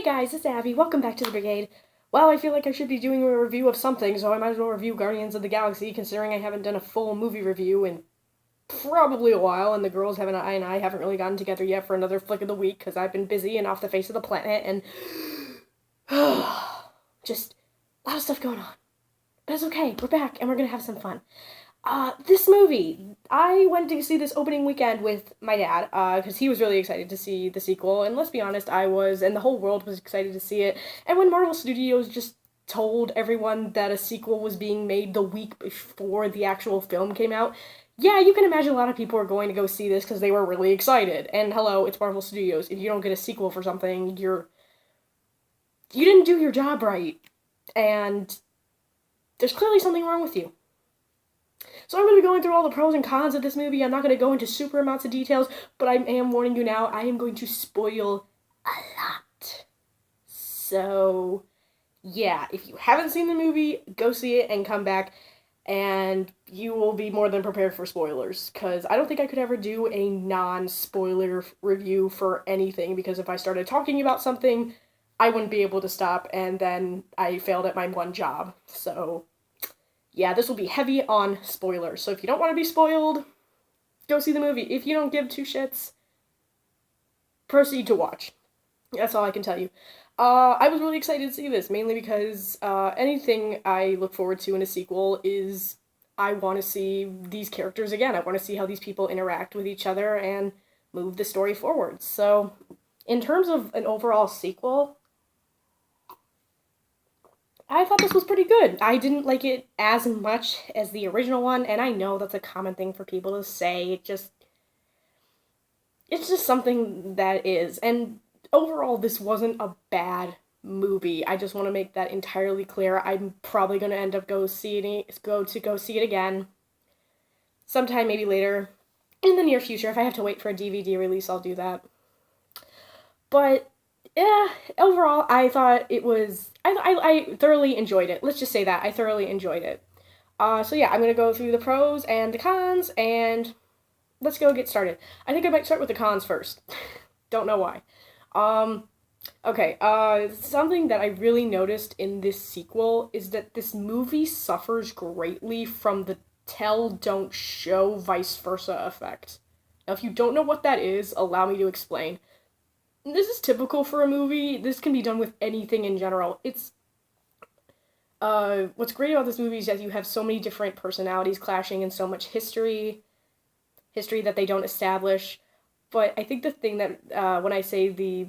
Hey guys, it's Abby. Welcome back to the Brigade. Well, I feel like I should be doing a review of something, so I might as well review Guardians of the Galaxy, considering I haven't done a full movie review in probably a while, and the girls and I haven't really gotten together yet for another flick of the week, because I've been busy and off the face of the planet, and just a lot of stuff going on. But it's okay, we're back, and we're gonna have some fun. This movie, I went to see this opening weekend with my dad, because he was really excited to see the sequel, and let's be honest, I was, and the whole world was excited to see it, and when Marvel Studios just told everyone that a sequel was being made the week before the actual film came out, yeah, you can imagine a lot of people were going to go see this because they were really excited, and hello, it's Marvel Studios, if you don't get a sequel for something, you didn't do your job right, and there's clearly something wrong with you. So I'm going to be going through all the pros and cons of this movie. I'm not going to go into super amounts of details, but I am warning you now, I am going to spoil a lot. So, yeah, if you haven't seen the movie, go see it and come back, and you will be more than prepared for spoilers, because I don't think I could ever do a non-spoiler review for anything, because if I started talking about something, I wouldn't be able to stop, and then I failed at my one job, so yeah, this will be heavy on spoilers. So if you don't want to be spoiled, go see the movie. If you don't give two shits, proceed to watch. That's all I can tell you. I was really excited to see this, mainly because anything I look forward to in a sequel is I want to see these characters again. I want to see how these people interact with each other and move the story forward. So, in terms of an overall sequel, I thought this was pretty good. I didn't like it as much as the original one, and I know that's a common thing for people to say. It's just something that is. And overall, this wasn't a bad movie. I just want to make that entirely clear. I'm probably going to end up go see it again sometime, maybe later in the near future. If I have to wait for a DVD release, I'll do that. But yeah, overall, I thought it was, I thoroughly enjoyed it. Let's just say that, I thoroughly enjoyed it. So yeah, I'm gonna go through the pros and the cons, and let's go get started. I think I might start with the cons first. Don't know why. Okay, something that I really noticed in this sequel is that this movie suffers greatly from the tell, don't show, vice versa effect. Now, if you don't know what that is, allow me to explain. This is typical for a movie. This can be done with anything in general. What's great about this movie is that you have so many different personalities clashing and so much history that they don't establish. But I think the thing that, when I say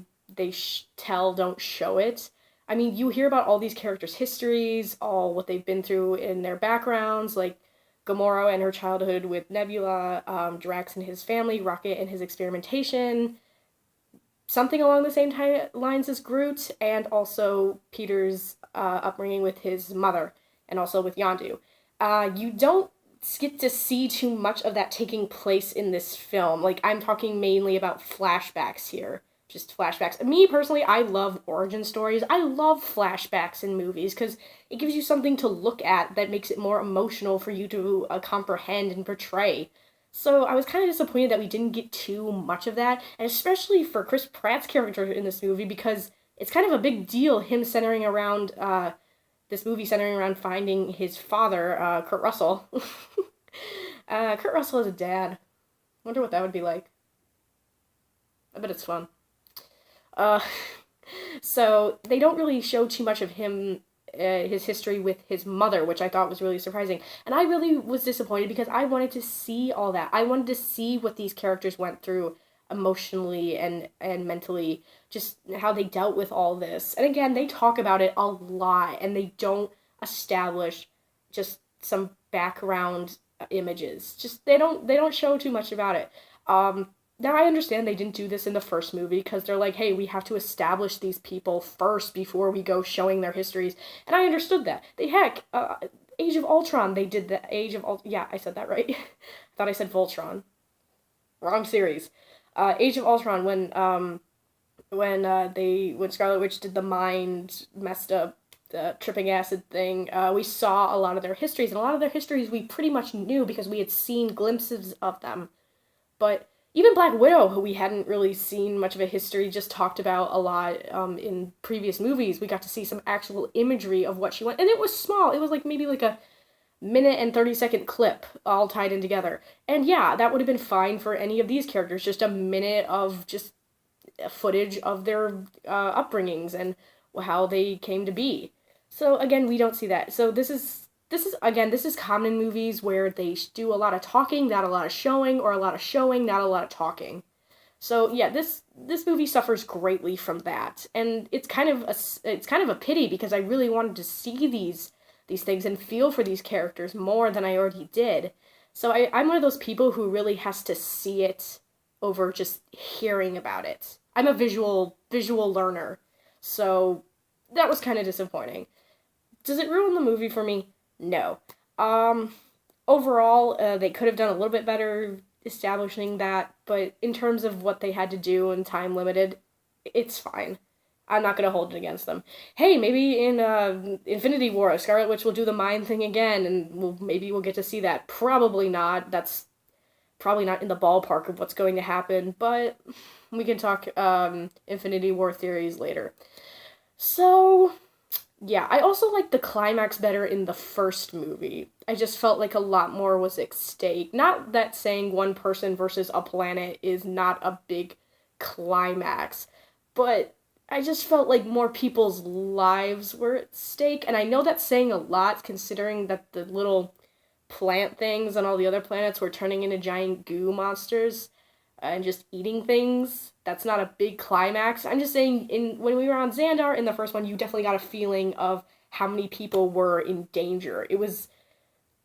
tell, don't show it, I mean, you hear about all these characters' histories, all what they've been through in their backgrounds, like Gamora and her childhood with Nebula, Drax and his family, Rocket and his experimentation, something along the same lines as Groot, and also Peter's upbringing with his mother, and also with Yondu. You don't get to see too much of that taking place in this film. Like, I'm talking mainly about flashbacks here. Just flashbacks. Me, personally, I love origin stories. I love flashbacks in movies, because it gives you something to look at that makes it more emotional for you to comprehend and portray. So I was kind of disappointed that we didn't get too much of that, and especially for Chris Pratt's character in this movie, because it's kind of a big deal, him centering around, this movie centering around finding his father, Kurt Russell. Kurt Russell as a dad. Wonder what that would be like. I bet it's fun. So they don't really show too much of him, his history with his mother, which I thought was really surprising. And I really was disappointed because I wanted to see all that. I wanted to see what these characters went through emotionally and mentally, just how they dealt with all this. And again, they talk about it a lot, and they don't establish just some background images. Just they don't show too much about it. Now, I understand they didn't do this in the first movie, because they're like, hey, we have to establish these people first before we go showing their histories, and I understood that. Age of Ultron, they did the yeah, I said that right. I thought I said Voltron. Wrong series. Age of Ultron, when Scarlet Witch did the mind messed up, the tripping acid thing, we saw a lot of their histories, and a lot of their histories we pretty much knew because we had seen glimpses of them, but Even Black Widow, who we hadn't really seen much of a history, just talked about a lot in previous movies. We got to see some actual imagery of what she went, and it was small. It was like maybe like a minute and 30-second clip all tied in together. And yeah, that would have been fine for any of these characters. Just a minute of just footage of their upbringings and how they came to be. So again, we don't see that. So this is common in movies where they do a lot of talking, not a lot of showing, or a lot of showing, not a lot of talking. So yeah, this movie suffers greatly from that, and it's kind of a pity because I really wanted to see these things and feel for these characters more than I already did. So I'm one of those people who really has to see it over just hearing about it. I'm a visual learner, so that was kind of disappointing. Does it ruin the movie for me? No. Overall, they could have done a little bit better establishing that, but in terms of what they had to do and time limited, it's fine. I'm not gonna hold it against them. Hey, maybe in Infinity War, Scarlet Witch will do the mind thing again, and maybe we'll get to see that. Probably not. That's probably not in the ballpark of what's going to happen, but we can talk Infinity War theories later. So, yeah, I also like the climax better in the first movie. I just felt like a lot more was at stake. Not that saying one person versus a planet is not a big climax, but I just felt like more people's lives were at stake. And I know that's saying a lot considering that the little plant things on all the other planets were turning into giant goo monsters and just eating things. That's not a big climax. I'm just saying, when we were on Xandar in the first one, you definitely got a feeling of how many people were in danger. There was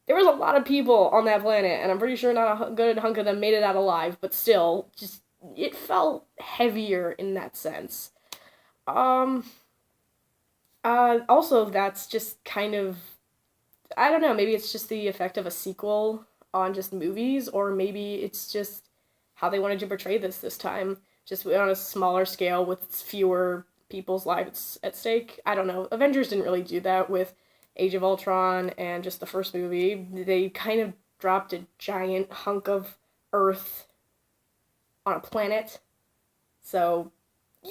a lot of people on that planet, and I'm pretty sure not a good hunk of them made it out alive, but still, just, it felt heavier in that sense. Um, Also, that's just kind of, I don't know, maybe it's just the effect of a sequel on just movies, or maybe it's just how they wanted to portray this time, just on a smaller scale with fewer people's lives at stake. I don't know. Avengers didn't really do that with Age of Ultron and just the first movie. They kind of dropped a giant hunk of Earth on a planet. So, yeah,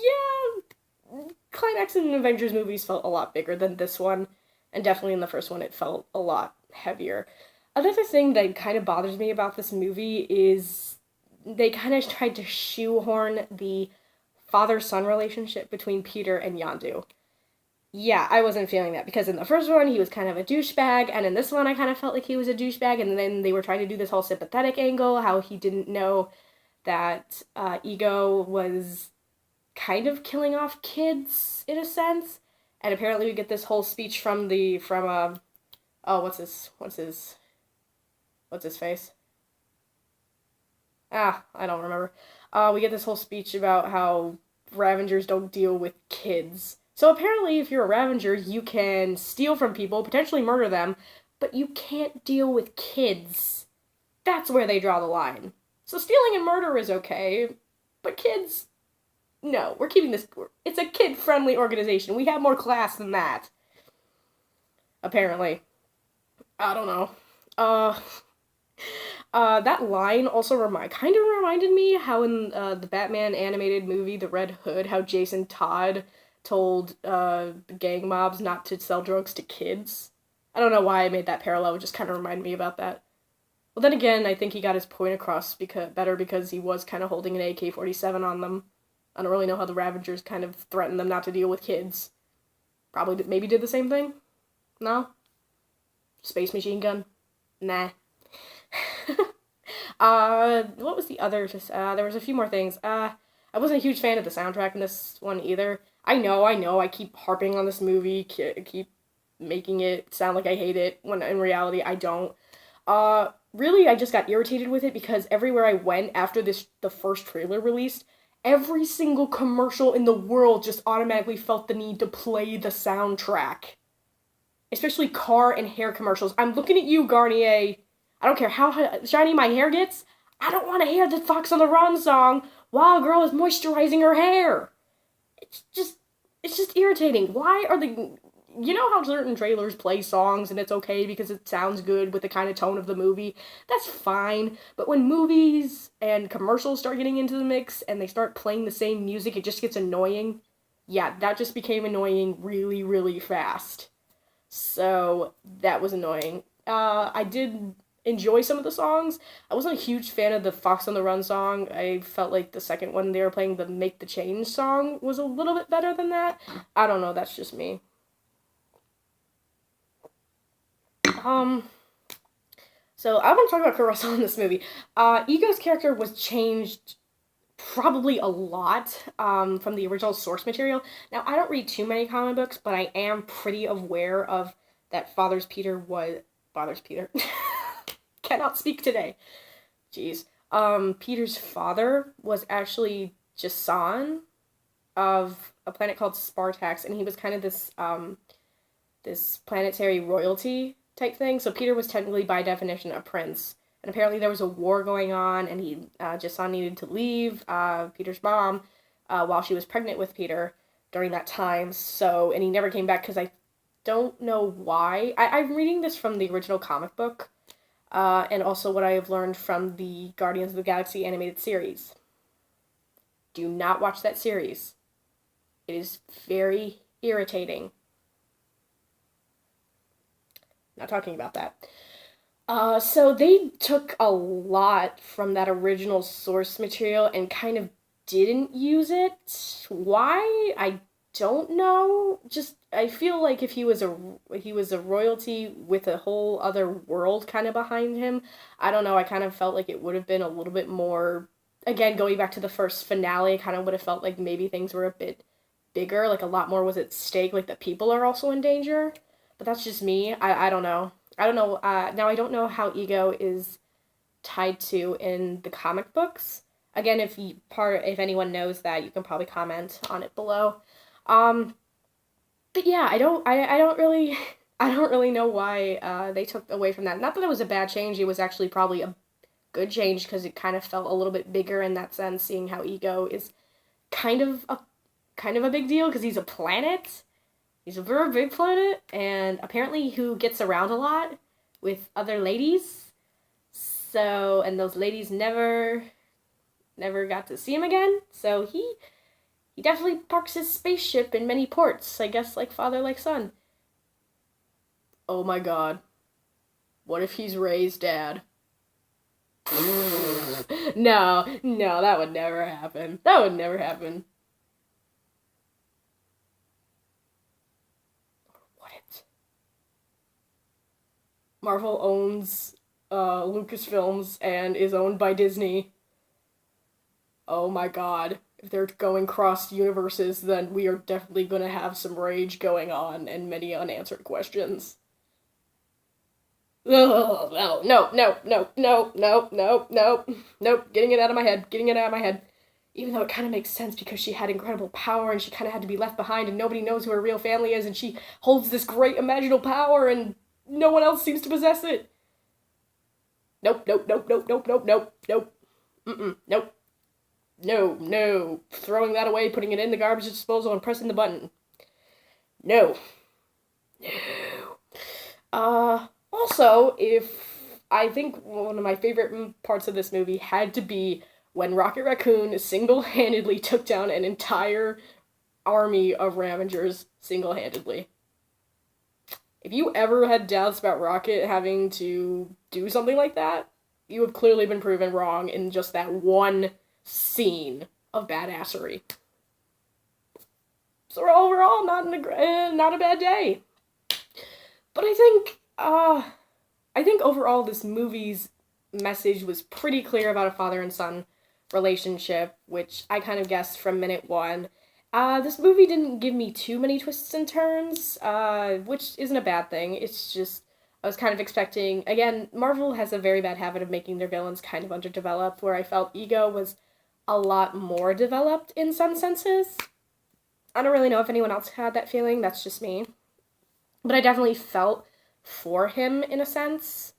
climax in Avengers movies felt a lot bigger than this one, and definitely in the first one it felt a lot heavier. Another thing that kind of bothers me about this movie is they kind of tried to shoehorn the father-son relationship between Peter and Yondu. Yeah, I wasn't feeling that because in the first one he was kind of a douchebag, and in this one I kind of felt like he was a douchebag, and then they were trying to do this whole sympathetic angle, how he didn't know that Ego was kind of killing off kids in a sense, and apparently we get this whole speech from oh, what's his face? I don't remember. We get this whole speech about how Ravengers don't deal with kids. So apparently, if you're a Ravenger, you can steal from people, potentially murder them, but you can't deal with kids. That's where they draw the line. So stealing and murder is okay, but kids, no. We're keeping this. It's a kid-friendly organization. We have more class than that. Apparently. I don't know. That line also kind of reminded me how in the Batman animated movie, The Red Hood, how Jason Todd told gang mobs not to sell drugs to kids. I don't know why I made that parallel, it just kind of reminded me about that. Well, then again, I think he got his point across because he was kind of holding an AK-47 on them. I don't really know how the Ravagers kind of threatened them not to deal with kids. Probably maybe did the same thing? No? Space machine gun? Nah. What was the other? There was a few more things. I wasn't a huge fan of the soundtrack in this one either. I know, I keep harping on this movie, keep making it sound like I hate it, when in reality I don't. Really, I just got irritated with it because everywhere I went after the first trailer released, every single commercial in the world just automatically felt the need to play the soundtrack. Especially car and hair commercials. I'm looking at you, Garnier. I don't care how shiny my hair gets. I don't want to hear the Fox on the Run song while a girl is moisturizing her hair. It's just irritating. Why are you know how certain trailers play songs and it's okay because it sounds good with the kind of tone of the movie? That's fine. But when movies and commercials start getting into the mix and they start playing the same music, it just gets annoying. Yeah, that just became annoying really, really fast. So that was annoying. I did enjoy some of the songs. I wasn't a huge fan of the Fox on the Run song. I felt like the second one they were playing, the Make the Change song, was a little bit better than that. I don't know, that's just me. Um, so I want to talk about Kurt Russell in this movie. Ego's character was changed probably a lot from the original source material. Now, I don't read too many comic books, but I am pretty aware of that Father's Peter. Cannot speak today. Jeez. Peter's father was actually Jason of a planet called Spartax, and he was kind of this planetary royalty type thing. So Peter was technically, by definition, a prince. And apparently there was a war going on, and Jason needed to leave Peter's mom while she was pregnant with Peter during that time. So, and he never came back because I don't know why. I'm reading this from the original comic book, and also what I have learned from the Guardians of the Galaxy animated series. Do not watch that series. It is very irritating. Not talking about that. So they took a lot from that original source material and kind of didn't use it. Why? I don't know. Just I feel like if he was a royalty with a whole other world kind of behind him, I don't know. I kind of felt like it would have been a little bit more. Again, going back to the first finale, I kind of would have felt like maybe things were a bit bigger, like a lot more was at stake, like the people are also in danger. But that's just me. I don't know. I don't know. Now I don't know how Ego is tied to in the comic books. Again, if anyone knows that, you can probably comment on it below. But yeah, I don't really I don't really know why they took away from that. Not that it was a bad change. It was actually probably a good change because it kind of felt a little bit bigger in that sense. Seeing how Ego is kind of a big deal because he's a planet. He's a very big planet, and apparently who gets around a lot with other ladies. So, and those ladies never got to see him again. So he definitely parks his spaceship in many ports. I guess like father, like son. Oh my god. What if he's Ray's dad? No, that would never happen. That would never happen. Marvel owns Lucasfilms and is owned by Disney. Oh my god. If they're going cross universes, then we are definitely going to have some rage going on and many unanswered questions. Ugh, nope, getting it out of my head. Even though it kind of makes sense because she had incredible power and she kind of had to be left behind and nobody knows who her real family is and she holds this great imaginal power and no one else seems to possess it. Nope. Nope. No. Throwing that away, putting it in the garbage disposal, and pressing the button. No. Also, I think one of my favorite parts of this movie had to be when Rocket Raccoon single-handedly took down an entire army of Ravagers single-handedly. If you ever had doubts about Rocket having to do something like that, you have clearly been proven wrong in just that one scene of badassery. So overall, not a bad day. But I think overall this movie's message was pretty clear about a father and son relationship, which I kind of guessed from minute one. This movie didn't give me too many twists and turns, which isn't a bad thing. It's just, I was kind of expecting, again, Marvel has a very bad habit of making their villains kind of underdeveloped, where I felt Ego was a lot more developed in some senses. I don't really know if anyone else had that feeling, that's just me. But I definitely felt for him in a sense.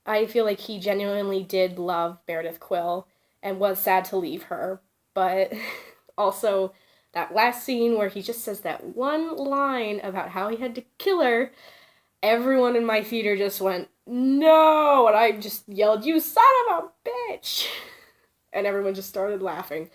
I feel like he genuinely did love Meredith Quill and was sad to leave her, but also That last scene where he just says that one line about how he had to kill her, everyone in my theater just went, no! And I just yelled, you son of a bitch! And everyone just started laughing.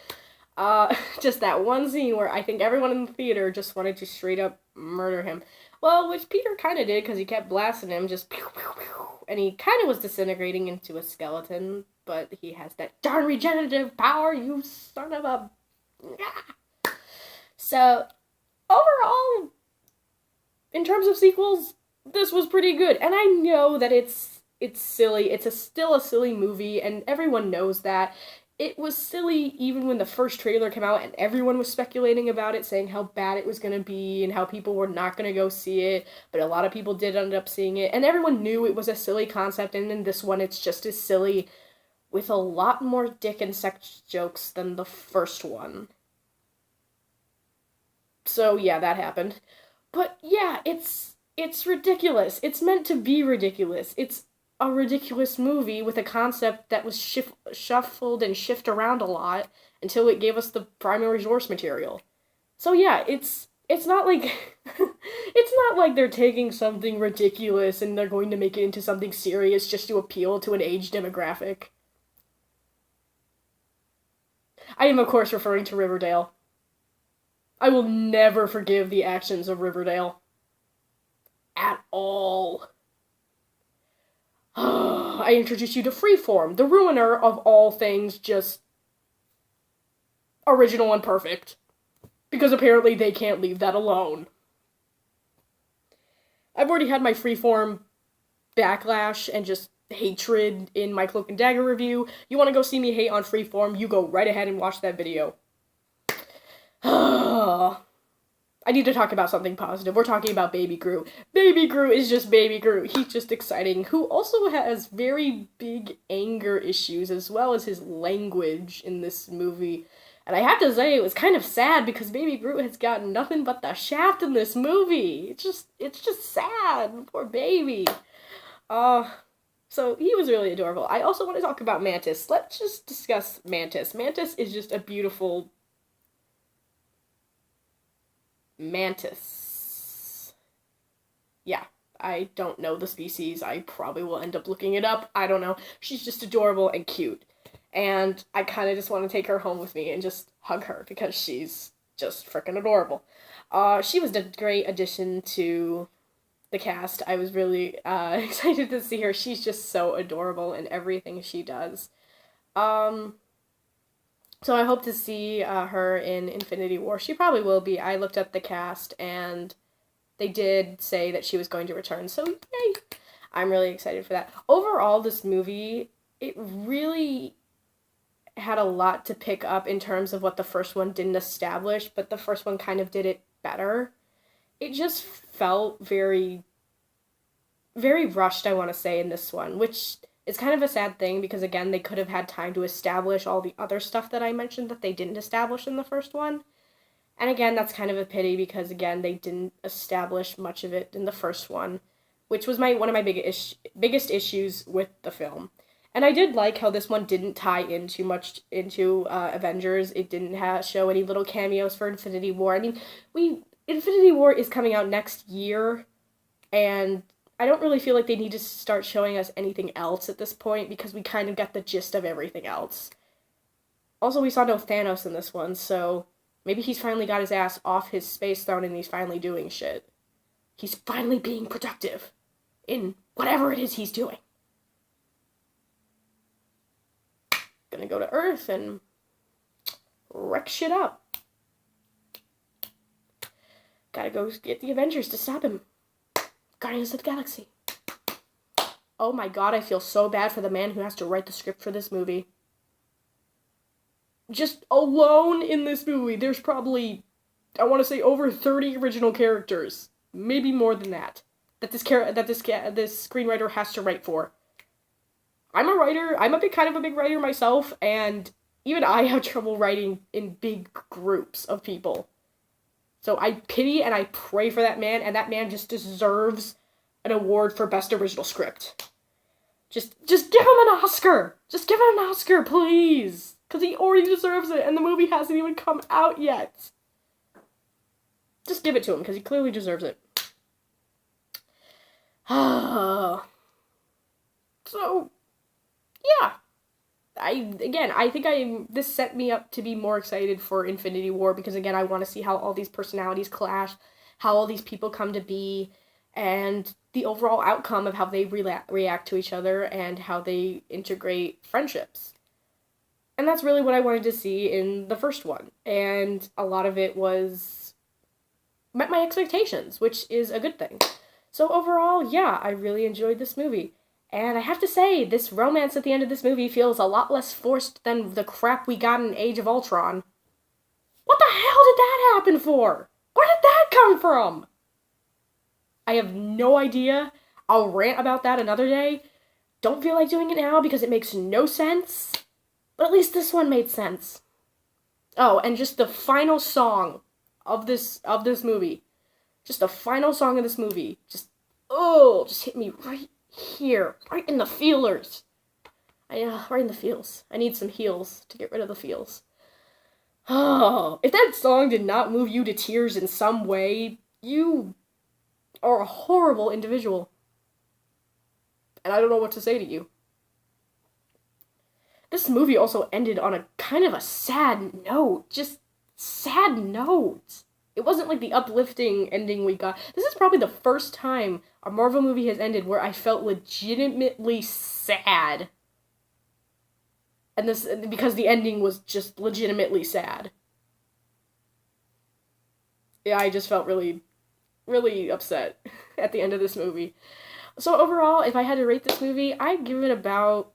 Just that one scene where I think everyone in the theater just wanted to straight up murder him. Well, which Peter kind of did, because he kept blasting him, just pew, pew, pew, and he kind of was disintegrating into a skeleton, but he has that darn regenerative power, you son of a... So, overall, in terms of sequels, this was pretty good, and I know that it's silly, still a silly movie, and everyone knows that. It was silly even when the first trailer came out and everyone was speculating about it, saying how bad it was going to be and how people were not going to go see it, but a lot of people did end up seeing it, and everyone knew it was a silly concept, and in this one it's just as silly, with a lot more dick and sex jokes than the first one. So yeah, that happened. But yeah, it's ridiculous. It's meant to be ridiculous. It's a ridiculous movie with a concept that was shuffled and shifted around a lot until it gave us the primary source material. So yeah, it's not like it's not like they're taking something ridiculous and they're going to make it into something serious just to appeal to an age demographic. I am of course referring to Riverdale. I will never forgive the actions of Riverdale. At all. I introduced you to Freeform, the ruiner of all things just original and perfect. Because apparently they can't leave that alone. I've already had my Freeform backlash and just hatred in my Cloak and Dagger review. You want to go see me hate on Freeform, you go right ahead and watch that video. I need to talk about something positive. We're talking about Baby Groot. Baby Groot is just Baby Groot. He's just exciting. Who also has very big anger issues, as well as his language in this movie. And I have to say, it was kind of sad, because Baby Groot has gotten nothing but the shaft in this movie. It's just sad. Poor baby. So he was really adorable. I also want to talk about Mantis. Let's just discuss Mantis. Mantis is just a beautiful... Mantis. Yeah, I don't know the species. I probably will end up looking it up. I don't know. She's just adorable and cute. And I kind of just want to take her home with me and just hug her because she's just freaking adorable. She was a great addition to the cast. I was really excited to see her. She's just so adorable in everything she does. So I hope to see her in Infinity War. She probably will be. I looked up the cast, and they did say that she was going to return, so yay! I'm really excited for that. Overall, this movie, it really had a lot to pick up in terms of what the first one didn't establish, but the first one kind of did it better. It just felt very, very rushed, I want to say, in this one, which... It's kind of a sad thing because, again, they could have had time to establish all the other stuff that I mentioned that they didn't establish in the first one. And again, that's kind of a pity because, again, they didn't establish much of it in the first one, which was one of my biggest issues with the film. And I did like how this one didn't tie in too much into Avengers. It didn't show any little cameos for Infinity War. I mean, Infinity War is coming out next year, and... I don't really feel like they need to start showing us anything else at this point, because we kind of got the gist of everything else. Also, we saw no Thanos in this one, so maybe he's finally got his ass off his space throne and he's finally doing shit. He's finally being productive in whatever it is he's doing. Gonna go to Earth and wreck shit up. Gotta go get the Avengers to stop him. Guardians of the Galaxy. Oh my god, I feel so bad for the man who has to write the script for this movie. Just alone in this movie, there's probably, I want to say, over 30 original characters. Maybe more than that. That this screenwriter has to write for. I'm a writer. I'm kind of a big writer myself, and even I have trouble writing in big groups of people. So I pity and I pray for that man, and that man just deserves an award for Best Original Script. Just give him an Oscar! Just give him an Oscar, please! Because he already deserves it, and the movie hasn't even come out yet. Just give it to him, because he clearly deserves it. So, yeah. I think this set me up to be more excited for Infinity War, because again, I want to see how all these personalities clash, how all these people come to be, and the overall outcome of how they react to each other and how they integrate friendships. And that's really what I wanted to see in the first one. And a lot of it met my expectations, which is a good thing. So overall, yeah, I really enjoyed this movie. And I have to say, this romance at the end of this movie feels a lot less forced than the crap we got in Age of Ultron. What the hell did that happen for? Where did that come from? I have no idea. I'll rant about that another day. Don't feel like doing it now because it makes no sense. But at least this one made sense. Oh, and just the final song of this movie. Just the final song of this movie. Just hit me right here. Right in the feelers. Right in the feels. I need some heels to get rid of the feels. Oh, if that song did not move you to tears in some way, you are a horrible individual. And I don't know what to say to you. This movie also ended on a kind of a sad note. Just sad note. It wasn't like the uplifting ending we got. This is probably the first time a Marvel movie has ended where I felt legitimately sad. And this, because the ending was just legitimately sad. Yeah, I just felt really, really upset at the end of this movie. So overall, if I had to rate this movie, I'd give it about,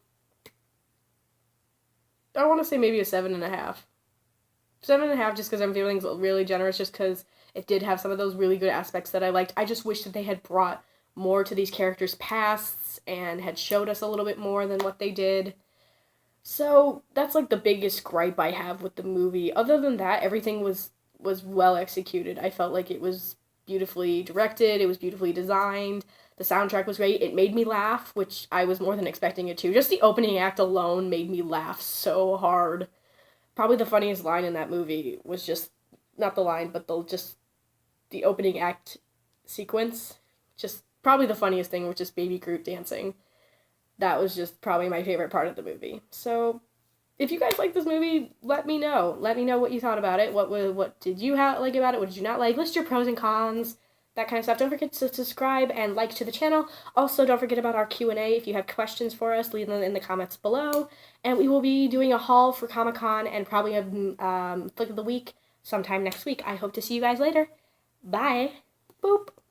I want to say maybe a 7.5. 7.5, just because I'm feeling really generous, just because it did have some of those really good aspects that I liked. I just wish that they had brought more to these characters' pasts and had showed us a little bit more than what they did. So that's like the biggest gripe I have with the movie. Other than that, everything was well executed. I felt like it was beautifully directed, it was beautifully designed, the soundtrack was great, it made me laugh, which I was more than expecting it to. Just the opening act alone made me laugh so hard. Probably the funniest line in that movie was just, not the line, but the opening act sequence. Just probably the funniest thing was just Baby Groot dancing. That was just probably my favorite part of the movie. So, if you guys like this movie, let me know. Let me know what you thought about it. What did you like about it? What did you not like? List your pros and cons, that kind of stuff. Don't forget to subscribe and like to the channel. Also, don't forget about our Q&A. If you have questions for us, leave them in the comments below. And we will be doing a haul for Comic-Con and probably a Flick of the Week sometime next week. I hope to see you guys later. Bye. Boop.